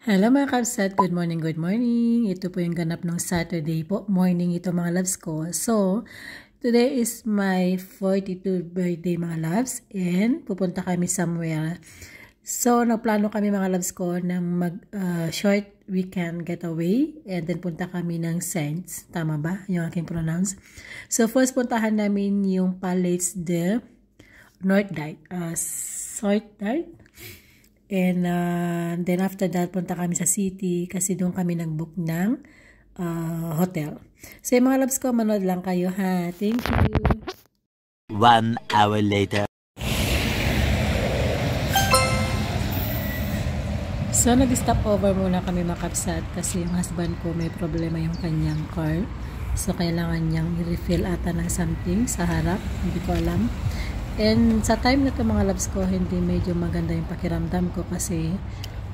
Hello mga kabsat, good morning, good morning. Ito po yung ganap ng Saturday po. Morning ito mga loves ko. So, today is my 42th birthday mga loves and pupunta kami somewhere. So, nagplano kami mga loves ko ng short weekend getaway and then punta kami ng Saints. Tama ba yung aking pronounce? So, first puntahan namin yung Palais de Northlight. And then after that, punta kami sa city kasi doon kami nag-book ng hotel. So yung mga loves ko, manood lang kayo ha. Thank you. 1 hour later. So nag-stop over muna kami mga kabsat kasi yung husband ko may problema yung kanyang car. So kailangan niyang i-refill ata ng something sa harap. Hindi ko alam. And sa time na to mga loves ko, hindi medyo maganda yung pakiramdam ko kasi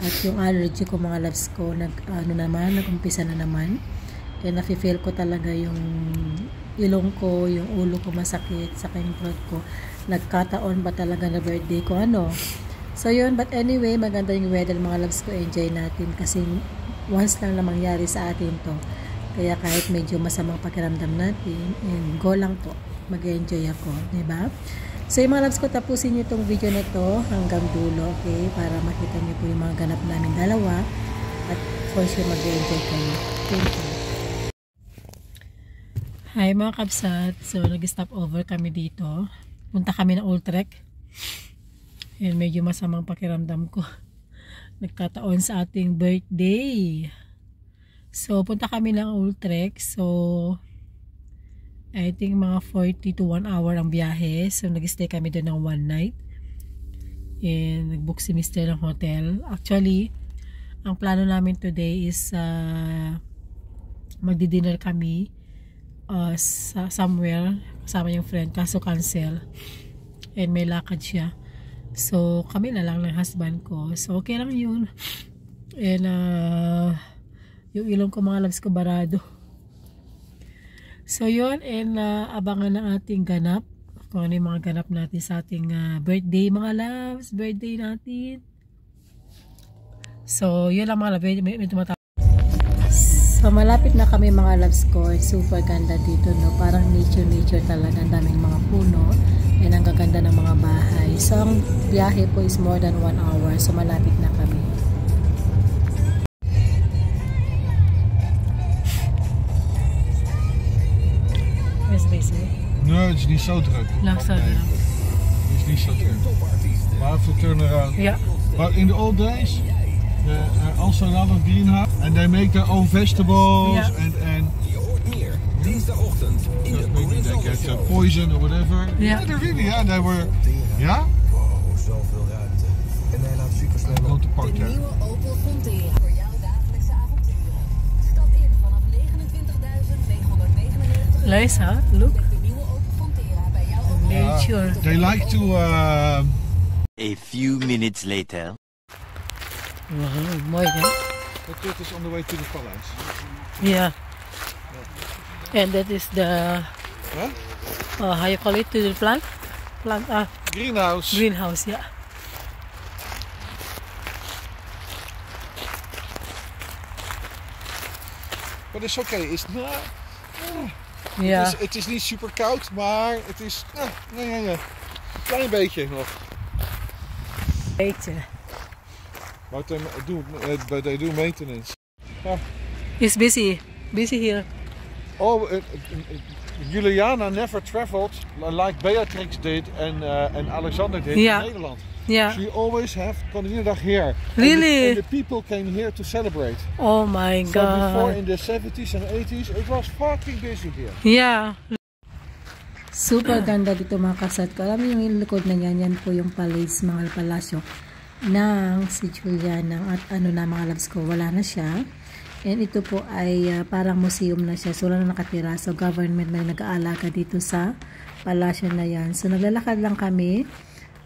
at yung allergy ko mga loves ko, nag-umpisa na naman. And nafe-feel ko talaga yung ilong ko, yung ulo ko masakit, saka yung throat ko. Nagkataon ba talaga na birthday ko, So yun, but anyway, maganda yung weather mga loves ko, enjoy natin kasi once lang na mangyari sa atin to. Kaya kahit medyo masamang pakiramdam natin, and go lang po, mag-enjoy ako, diba? So yung mga loves ko, tapusin nyo itong video na to hanggang dulo, okay? Para makita nyo po yung mga ganap namin dalawa at for sure mag-enjoy kayo. Thank you. Hi mga kabsat. So nag-stop over kami dito. Punta kami ng Utrecht. And medyo masamang pakiramdam ko. Nagkataon sa ating birthday. So punta kami ng Utrecht. So I think mga 40 to 1 hour ang biyahe. So, nag-stay kami doon ng 1 night. And nag-book si Mr. ng hotel. Actually, ang plano namin today is magdi-dinner kami somewhere kasama yung friend. Kaso cancel. And may lakad siya. So, kami na lang ng husband ko. So, okay lang yun. And yung ilong ko mga loves ko barado. So yun, and abangan ng ating ganap. Kung ano yung mga ganap natin sa ating birthday mga loves. Birthday natin. So yun lang mga loves. May tumatawag. So malapit na kami mga loves ko. Super ganda dito, no? Parang nature talaga. Ang daming mga puno. And ang gaganda ng mga bahay. So ang biyahe po is more than 1 hour. So malapit na kami. Nee, het is niet zo druk. Langzaam. Het is niet zo druk. Maar even turn around. Ja. But in the old days, also another greenhouse, and they make their own vegetables and dinsdagochtend in de maybe they get poison or whatever. Yeah. They really, they were, Wow, zoveel ruimte. En hij laat super snel Gewoon te pakken. De nieuwe Opel Frontera voor jouw dagelijkse avonturen. Stap in vanaf 29.999. Liza, look. De nieuwe Opel Frontera bij jou ook. Nature. They like to. A few minutes later. Wow, mooi hè? That is on the way to the palace. Yeah. And that is the how you call it, to the plant Greenhouse. greenhouse, yeah. But it's okay. It's not. Yeah. Het is niet super koud, maar het is. Een klein beetje nog. Beetje. But they do maintenance. It's busy here. Oh, Juliana never traveled like Beatrix did and Alexander did in Nederland. Yeah. She always have Koninginnedag here. Really? And the people came here to celebrate. Oh my So before god. in the 70s and 80s, it was fucking busy here. Yeah. Super ganda dito mga kasat ko. Alam mo yung likod na yan po yung palace, mga palasyo ng si Juliana at na mga loves ko. Wala na siya. And ito po ay parang museum na siya. So wala na nakatira. So government na nag-aalaga dito sa palasyo na yan. So naglalakad lang kami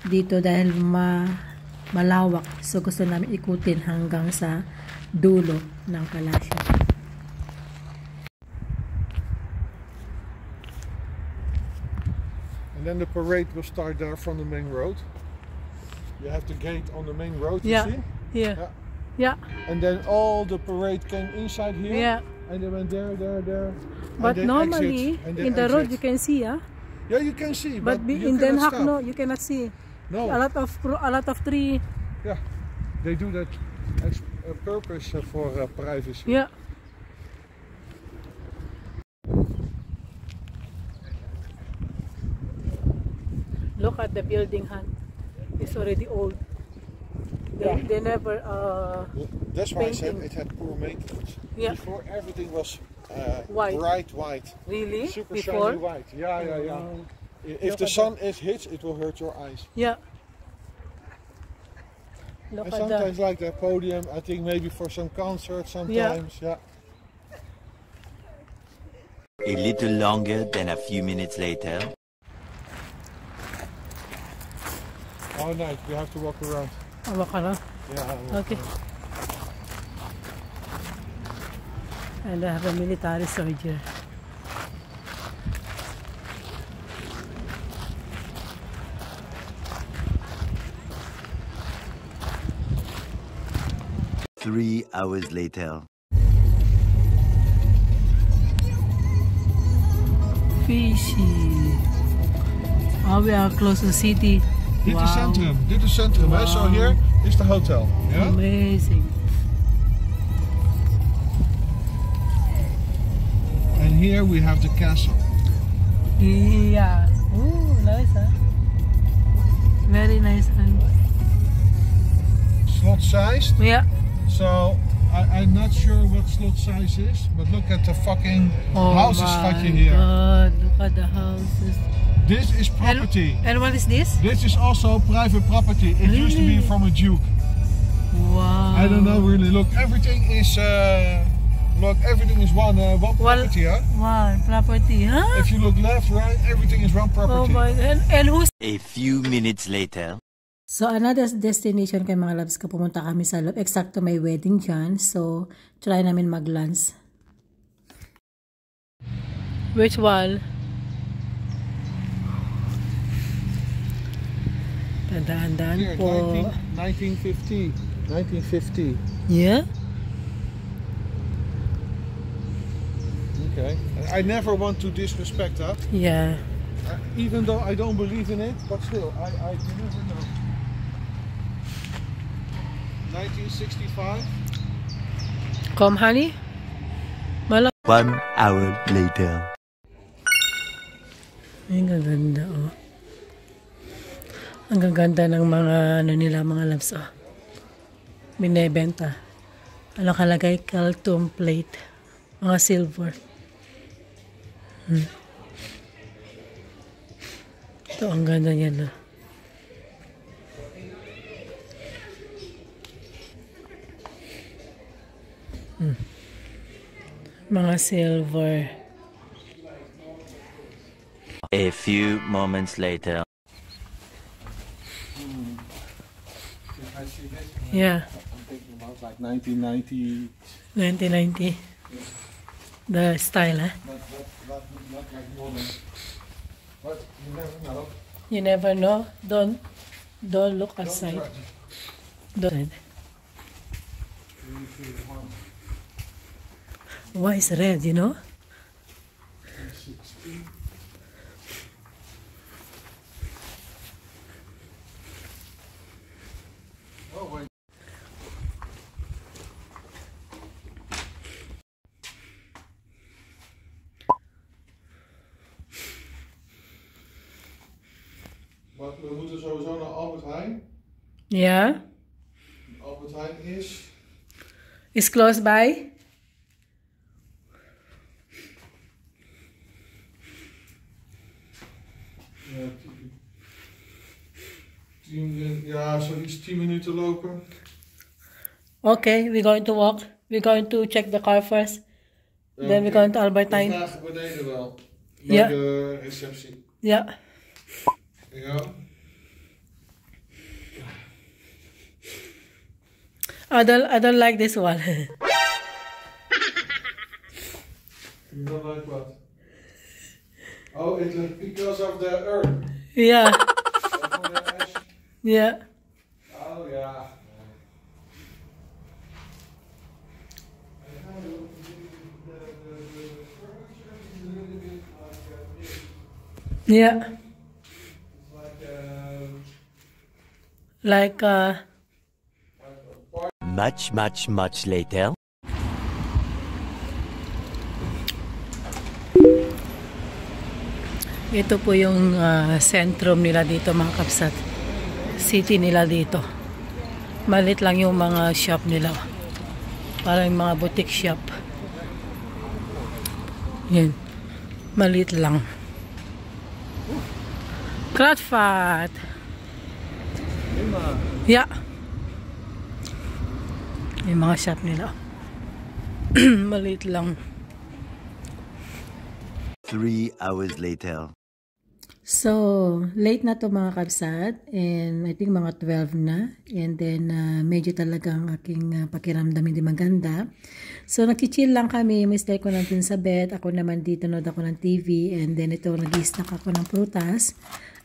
dito dahil malawak. So gusto namin ikutin hanggang sa dulo ng palasyo. And then the parade will start there from the main road. You have the gate on the main road, you see? Yeah. Yeah. Yeah. And then all the parade came inside here. Yeah. And they went there. But and they normally exit, and they in the road exit. you can see, yeah. Yeah, you can see. But you in Den cannot Haag, stop. no, you cannot see. No. A lot of tree. Yeah, they do that as a purpose for privacy. Yeah. Look at the building, Han. It's already old. They never That's why I said painting. it had poor maintenance. Yeah. Before everything was White. bright white. Really? Super Before? shiny white. Yeah. Oh. If Look the at sun hits, it will hurt your eyes. Yeah. Look And at sometimes that. like the podium, I think maybe for some concerts sometimes. Yeah. A little longer than a few minutes later. Oh nice, we have to walk around. Awa ka na. Yeah. Okay. And I have a military soldier. Three hours later. Fishy. Oh, we are close to the city. Dit is centrum. Dit is centrum. Hè? So here is the hotel. Yeah? Amazing. And here we have the castle. Yeah. Oh, nice, huh? Very nice, huh? Slot sized. Yeah. So I'm not sure what slot size is, but look at the fucking houses fucking here. God, look at the houses. This is property. And what is this? This is also private property. It used to be Really? from a duke. Wow. I don't know really. Look, everything is one property, huh? One property, huh? If you look left, right, everything is one property. Oh my, and who's... A few minutes later. So, another destination kay mga loves ka, pumunta kami sa loob. Eksakto may wedding dyan. So, try namin mag-lunch. Which one? Tandaan-daan Here, po. 1950. 1950. Yeah? Okay. I never want to disrespect that. Yeah. Even though I don't believe in it, but still, I you never know. 1965. Come, honey? 1 hour later. Ang gaganda, oh. Ang gaganda ng mga, nila, mga loves, oh. Binebenta. Ano kalagay? Kaltum plate. Mga silver. Ito, ang ganda niyan, oh. Mga silver. A few moments later. I see this. Yeah. I'm thinking about like 1990. 1990. The style, huh? Not like modern. But you never know. You never know. Don't look outside. Don't. Why is red, you know? Oh wait. Maar we moeten sowieso naar Albert Heijn. Yeah. Albert Heijn is... It's close by. Ja, zoiets 10 minuten lopen. Okay, we're going to walk. We're going to check the car first. Then we're going to Albert We Heijn. vragen beneden wel. Bij Ja. de receptie. Yeah. Ja. I don't like this one. You don't like what? Oh, it's because of the earth. Yeah. For the ash. Yeah. Oh, yeah. Yeah. Like Much later. ito po yung sentrum nila dito mga kapsat. City nila dito. Malit lang yung mga shop nila. Parang mga boutique shop. Yan. Malit lang. Kratfat. Yeah. Yung mga shop nila. Malit lang. 3 hours later. So, late na to mga kabsat, and I think mga 12 na, and then medyo talagang aking pakiramdam hindi maganda. So, nakichill lang kami, mister ko nandun sa bed, ako naman dito, nood ako ng TV, and then ito, nag-snack ako ng prutas,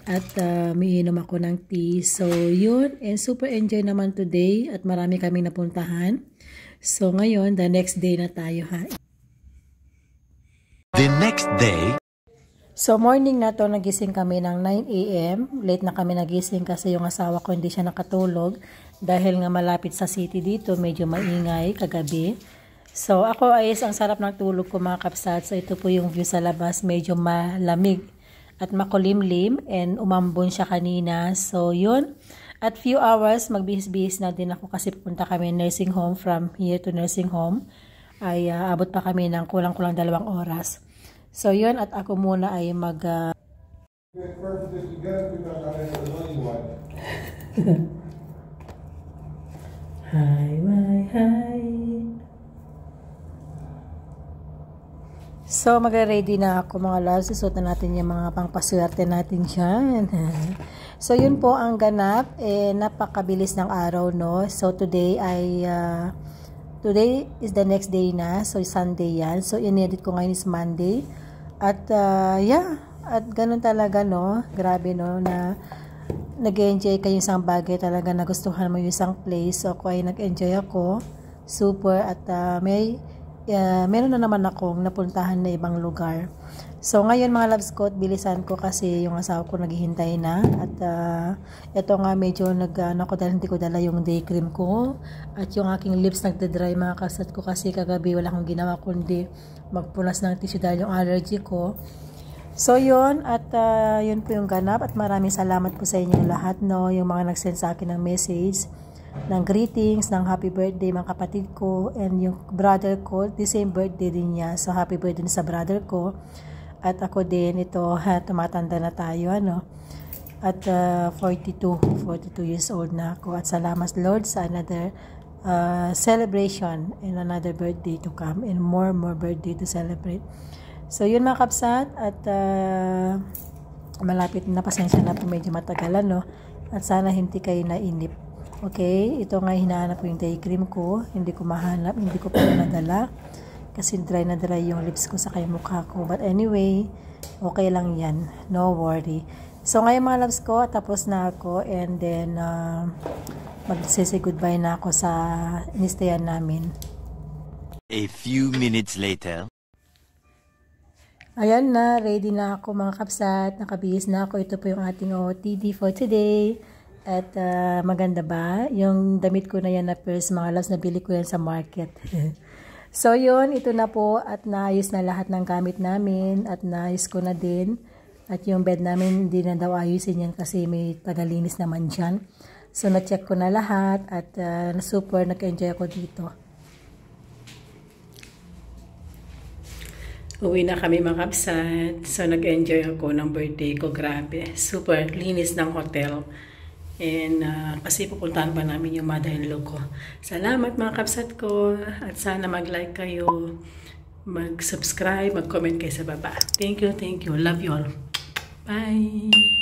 at miinom ako ng tea. So, yun, and super enjoy naman today, at marami kaming napuntahan. So, ngayon, the next day na tayo ha. The next day. So, morning na to, nagising kami ng 9 AM. Late na kami nagising kasi yung asawa ko hindi siya nakatulog dahil nga malapit sa city dito, medyo maingay kagabi. So, ako ayos, ang sarap ng tulog ko mga kapsat. So, ito po yung view sa labas, medyo malamig at makulimlim and umambon siya kanina. So, yun. At few hours, magbihis-bihis na din ako kasi pupunta kami nursing home. From here to nursing home ay abot pa kami ng kulang-kulang 2 oras. So, yun, at ako muna ay mag... Hi, my hi. So, magre-ready na ako mga loves. Susuot na natin yung mga pangpaswerte natin dyan. So, yun po ang ganap. Napakabilis ng araw, no? So, today ay... Today is the next day na. So, Sunday yan. So, in-edit ko ngayon is Monday. At, yeah. At ganun talaga, no? Grabe, no? Na nag-enjoy kayo isang bagay talaga. Nagustuhan mo yung isang place. So, ako ay nag-enjoy ako. Super. At meron na naman akong napuntahan na ibang lugar. So, ngayon mga loves ko, bilisan ko kasi yung asawa ko naghihintay na. At ito nga medyo dahil hindi ko dala yung day cream ko. At yung aking lips nagda-dry mga kasat ko kasi kagabi wala akong ginawa kundi magpunas ng tissue dahil yung allergy ko. So, yun. At yun po yung ganap. At maraming salamat po sa inyong lahat, no? Yung mga nag-send sa akin ng message, ng greetings, ng happy birthday mga kapatid ko. And yung brother ko, the same birthday din niya. So, happy birthday sa brother ko. At ako din, ito, tumatanda na tayo, ano. At 42 years old na ako. At salamat Lord sa another celebration and another birthday to come. And more birthday to celebrate. So, yun mga kapsat. At malapit na, pasensya na po, medyo matagalan, no. At sana hindi kayo nainip. Okay, ito nga hinahanap ko yung day cream ko. Hindi ko mahanap, hindi ko pa nadala. Kasi dry na dry yung lips ko sa kay mukha ko. But anyway, okay lang yan. No worry. So, ngayon mga loves ko, tapos na ako. And then, mag-say goodbye na ako sa inistayan namin. A few minutes later. Ayan na, ready na ako mga kapsat. Nakabihis na ako. Ito po yung ating OOTD for today. At maganda ba? Yung damit ko na yan na first mga loves, nabili ko yan sa market. So, yun, ito na po at naayos na lahat ng gamit namin at naayos ko na din. At yung bed namin, hindi na daw ayusin yan kasi may tagalinis naman dyan. So, na-check ko na lahat at super nag-enjoy ako dito. Uwi na kami mga kapsat. So, nag-enjoy ako ng birthday ko. Grabe. Super linis ng hotel. And kasi pupuntahan pa namin yung mother-in-law ko. Salamat mga kapsat ko. At sana mag-like kayo, mag-subscribe, mag-comment kayo sa baba. Thank you, thank you. Love you all. Bye!